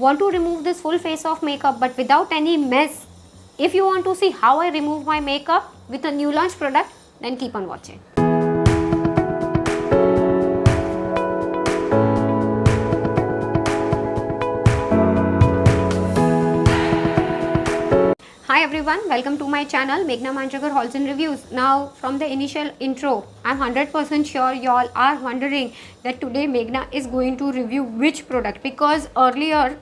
Want to remove this full face of makeup but without any mess? If you want to see how I remove my makeup with a new launch product, then keep on watching. Hi everyone, welcome to my channel Meghna Manjrekar Hauls and Reviews. Now from the initial intro, I'm 100% sure y'all are wondering that today Meghna is going to review which product, because earlier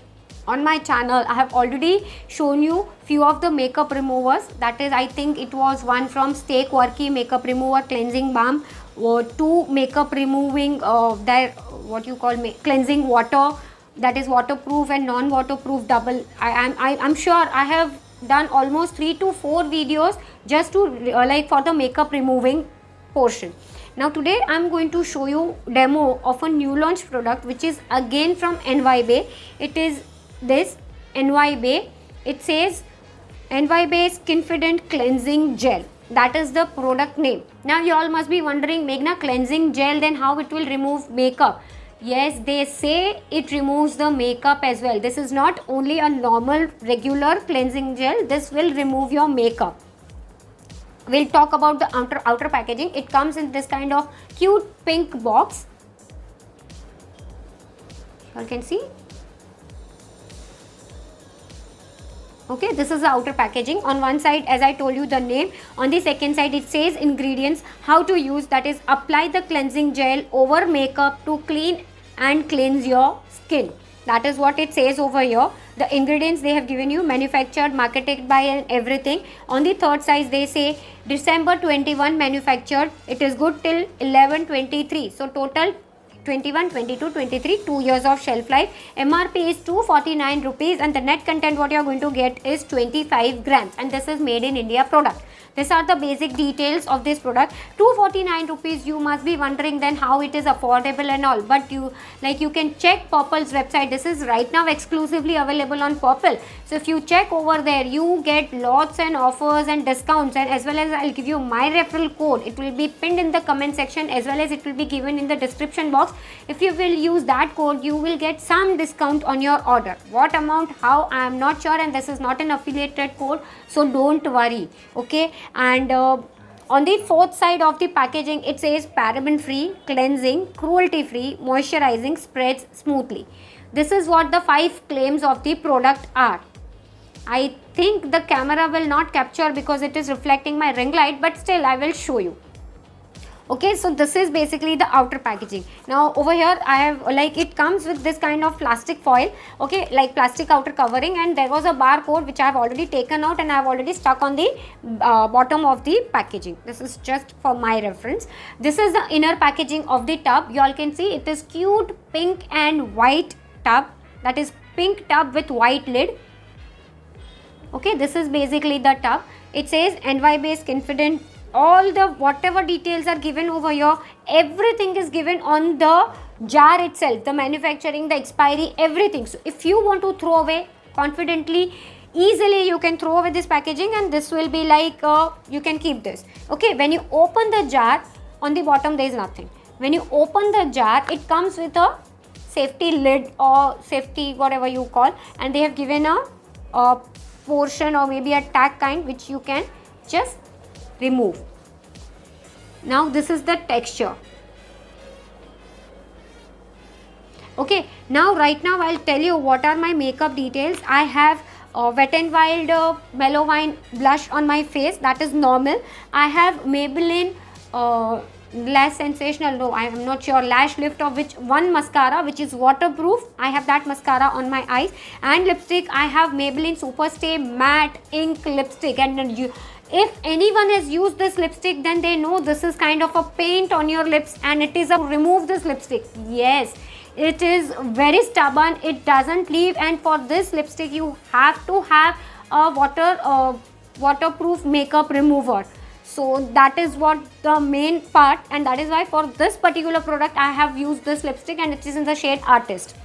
on my channel I have already shown you few of the makeup removers. That is, I think it was one from Stay Quirky makeup remover cleansing balm, or two makeup removing cleansing water, that is waterproof and non-waterproof double. I'm sure I have done almost 3 to 4 videos just to for the makeup removing portion. Now today I'm going to show you demo of a new launch product which is again from NY Bae. It is this NY Bae. It says NY Bae Skinfident Cleansing Gel. That is the product name. Now you all must be wondering, Meghna, cleansing gel, then how it will remove makeup? Yes, they say it removes the makeup as well. This is not only a normal regular cleansing gel, this will remove your makeup. We'll talk about the outer packaging. It comes in this kind of cute pink box. You all can see. Okay, this is the outer packaging. On one side, as I told you, the name. On the second side, it says ingredients, how to use, that is, apply the cleansing gel over makeup to clean and cleanse your skin. That is what it says over here. The ingredients they have given you, manufactured, marketed by, and everything. On the third side, they say December 21 manufactured. It is good till 11/23. So total 21, 22, 23, 2 years of shelf life. MRP is 249 rupees and the net content what you are going to get is 25 grams, and this is made in India product. These are the basic details of this product. 249 rupees. You must be wondering then how it is affordable and all, but you can check Purpple's website. This is right now exclusively available on Purpple. So if you check over there, you get lots and offers and discounts, and as well as I'll give you my referral code. It will be pinned in the comment section, as well as it will be given in the description box. If you will use that code, you will get some discount on your order. What amount, how, I am not sure, and this is not an affiliated code, so don't worry. Okay. And on the fourth side of the packaging, it says paraben free, cleansing, cruelty free, moisturizing, spreads smoothly. This is what the 5 claims of the product are. I think the camera will not capture because it is reflecting my ring light, but still I will show you. Okay, so this is basically the outer packaging. Now over here I have, it comes with this kind of plastic foil, okay, like plastic outer covering, and there was a barcode which I have already taken out and I have already stuck on the bottom of the packaging. This is just for my reference. This is the inner packaging of the tub. You all can see it is cute pink and white tub, that is pink tub with white lid. Okay, this is basically the tub. It says NY Bae Skinfident. All the whatever details are given over here, everything is given on the jar itself, the manufacturing, the expiry, everything. So if you want to throw away confidently, easily you can throw away this packaging, and this will be you can keep this. Okay, when you open the jar, on the bottom there is nothing. When you open the jar, it comes with a safety lid or safety whatever you call, and they have given a portion or maybe a tag kind which you can just remove. Now this is the texture. Okay, now right now I'll tell you what are my makeup details. I have Wet n Wild Mellow Wine blush on my face, that is normal. I have Maybelline Lash Sensational, no, I am not sure, Lash Lift, of which one mascara which is waterproof. I have that mascara on my eyes. And lipstick, I have Maybelline Superstay Matte Ink Lipstick, and if anyone has used this lipstick, then they know this is kind of a paint on your lips, and it is a remove this lipstick. Yes, it is very stubborn, it doesn't leave, and for this lipstick you have to have a waterproof makeup remover. So that is what the main part, and that is why for this particular product I have used this lipstick, and it is in the shade Artist.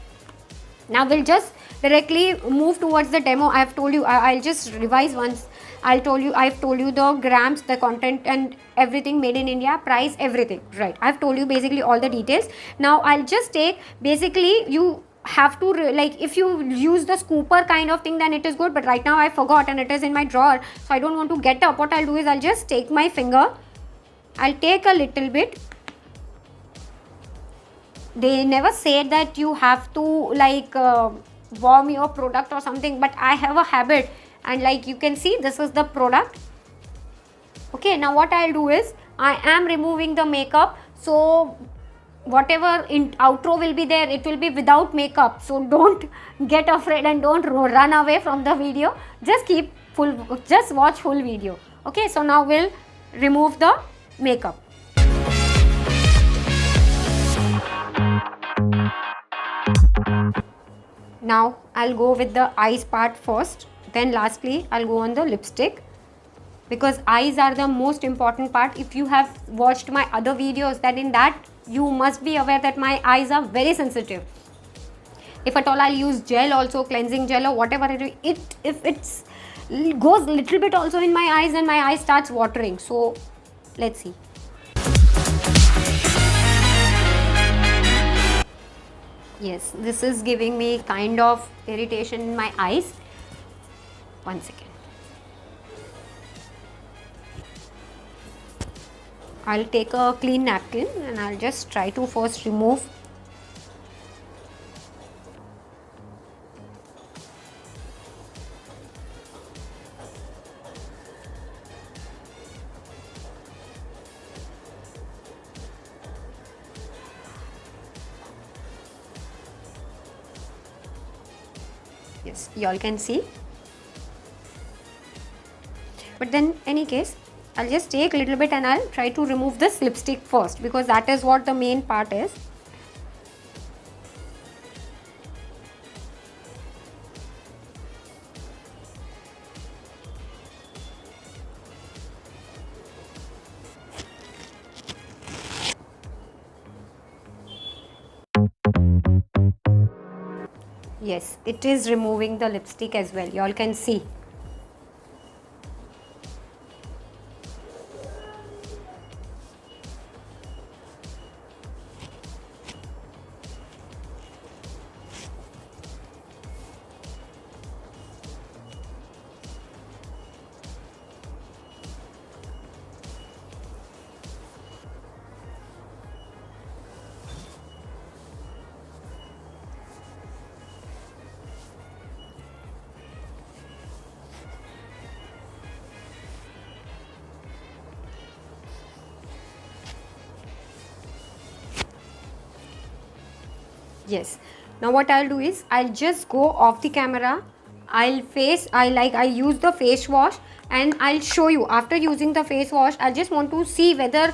Now we'll just directly move towards the demo. I have told you, I'll just revise once. I've told you the grams, the content and everything, made in India, price, everything, right? I've told you basically all the details. Now I'll just take, basically you have to like, if you use the scooper kind of thing, then it is good, but right now I forgot and it is in my drawer, so I don't want to get up. What I'll do is I'll just take my finger, I'll take a little bit. They never say that you have to like warm your product or something, but I have a habit, and like you can see, this is the product. Okay, now what I'll do is I am removing the makeup, so whatever in outro will be there, it will be without makeup, so don't get afraid and don't run away from the video. Just watch full video. Okay, so now we'll remove the makeup. Now I'll go with the eyes part first, then lastly I'll go on the lipstick, because eyes are the most important part. If you have watched my other videos, then in that you must be aware that my eyes are very sensitive. If at all I'll use gel also, cleansing gel or whatever if it's goes little bit also in my eyes, and my eye starts watering. So let's see. Yes, this is giving me kind of irritation in my eyes. One second. I'll take a clean napkin and I'll just try to first remove. Yes, y'all can see. But then any case, I'll just take a little bit and I'll try to remove this lipstick first, because that is what the main part is. Yes, it is removing the lipstick as well. Y'all can see. Yes, now what I'll do is I'll just go off the camera. I use the face wash, and I'll show you after using the face wash. I just want to see whether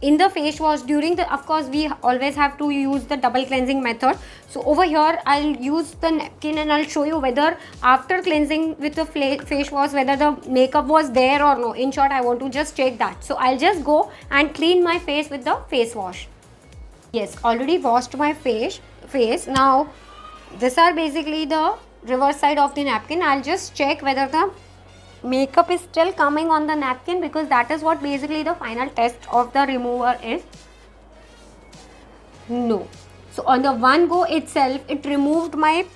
in the face wash, during the, of course we always have to use the double cleansing method. So over here I'll use the napkin and I'll show you whether after cleansing with the face wash, whether the makeup was there or no. In short, I want to just check that. So I'll just go and clean my face with the face wash. Yes, already washed my face. Now these are basically the reverse side of the napkin. I'll just check whether the makeup is still coming on the napkin, because that is what basically the final test of the remover is. No. So on the one go itself, it removed my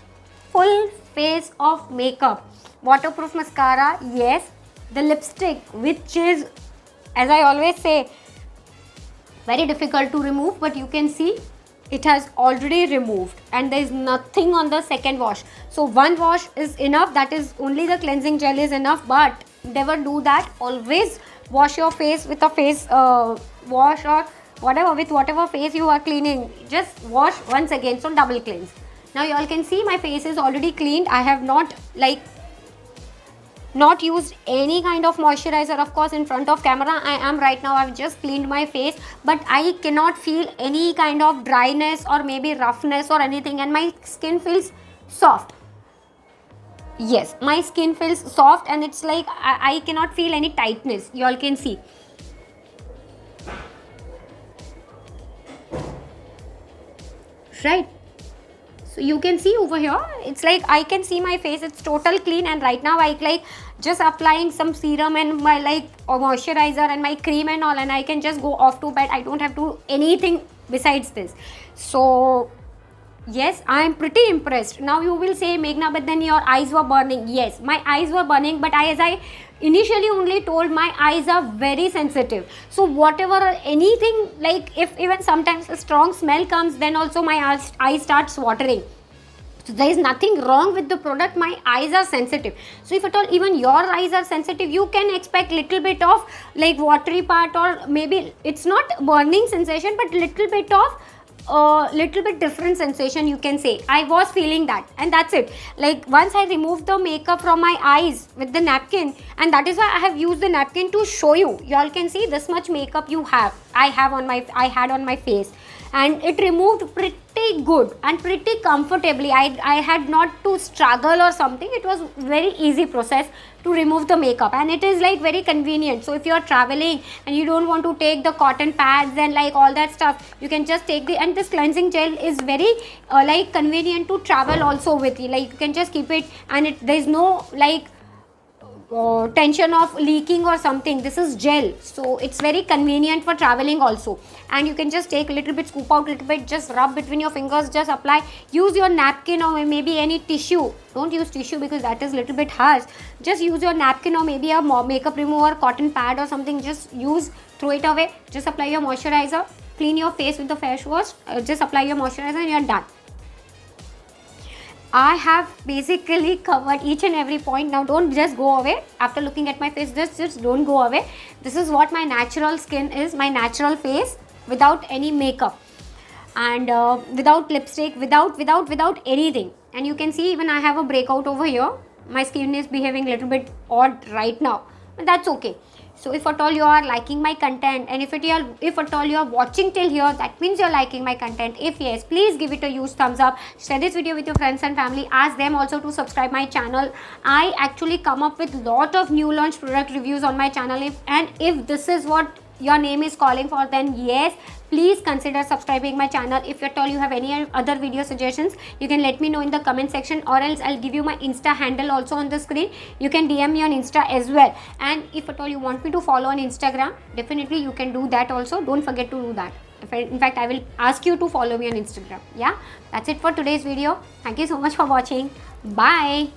full face of makeup. Waterproof mascara, yes. The lipstick, which is, as I always say, very difficult to remove, but you can see it has already removed and there is nothing on the second wash. So one wash is enough, that is only the cleansing gel is enough, but never do that. Always wash your face with a face wash or whatever, with whatever face you are cleaning, just wash once again. So double cleanse. Now you all can see my face is already cleaned. I have not used any kind of moisturizer. Of course, in front of camera I am right now, I've just cleaned my face, but I cannot feel any kind of dryness or maybe roughness or anything, and my skin feels soft. Yes, my skin feels soft, and it's like I cannot feel any tightness. You all can see. Right. So you can see over here, it's like I can see my face, it's total clean, and right now I just applying some serum and my moisturizer and my cream and all, and I can just go off to bed. I don't have to anything besides this. So Yes, I am pretty impressed. Now you will say, Meghna, but then your eyes were burning. Yes, my eyes were burning, but as I initially only told, my eyes are very sensitive. So whatever, anything, like if even sometimes a strong smell comes, then also my eyes starts watering. So there is nothing wrong with the product. My eyes are sensitive. So if at all even your eyes are sensitive, you can expect little bit of like watery part, or maybe it's not burning sensation, but little bit of little bit different sensation, you can say. I was feeling that, and that's it. Like once I removed the makeup from my eyes with the napkin, and that is why I have used the napkin to show you. You all can see this much makeup I had on my face, and it removed pretty good and pretty comfortably. I had not to struggle or something. It was very easy process to remove the makeup, and it is like very convenient. So if you are traveling and you don't want to take the cotton pads and like all that stuff, you can just take and this cleansing gel is very like convenient to travel also with you. Like you can just keep it, and there is no like tension of leaking or something. This is gel, so it's very convenient for traveling also. And you can just take a little bit, scoop out a little bit, just rub between your fingers, just apply. Use your napkin or maybe any tissue. Don't use tissue because that is a little bit harsh. Just use your napkin or maybe a makeup remover, cotton pad or something. Just use, throw it away. Just apply your moisturizer, clean your face with the face wash, just apply your moisturizer and you're done. I have basically covered each and every point. Now don't just go away after looking at my face. Just don't go away. This is what my natural skin is, my natural face, without any makeup and without lipstick, without anything. And you can see even I have a breakout over here. My skin is behaving a little bit odd right now, but that's okay. So if at all you are liking my content, and if at all you are watching till here, that means you're liking my content. If yes, please give it a huge thumbs up. Share this video with your friends and family. Ask them also to subscribe my channel. I actually come up with lot of new launch product reviews on my channel. If this is what your name is calling for, then yes, please consider subscribing my channel. If at all you have any other video suggestions, you can let me know in the comment section, or else I'll give you my Insta handle also on the screen. You can DM me on Insta as well. And if at all you want me to follow on Instagram, definitely you can do that also. Don't forget to do that. In fact, I will ask you to follow me on Instagram. Yeah, that's it for today's video. Thank you so much for watching. Bye.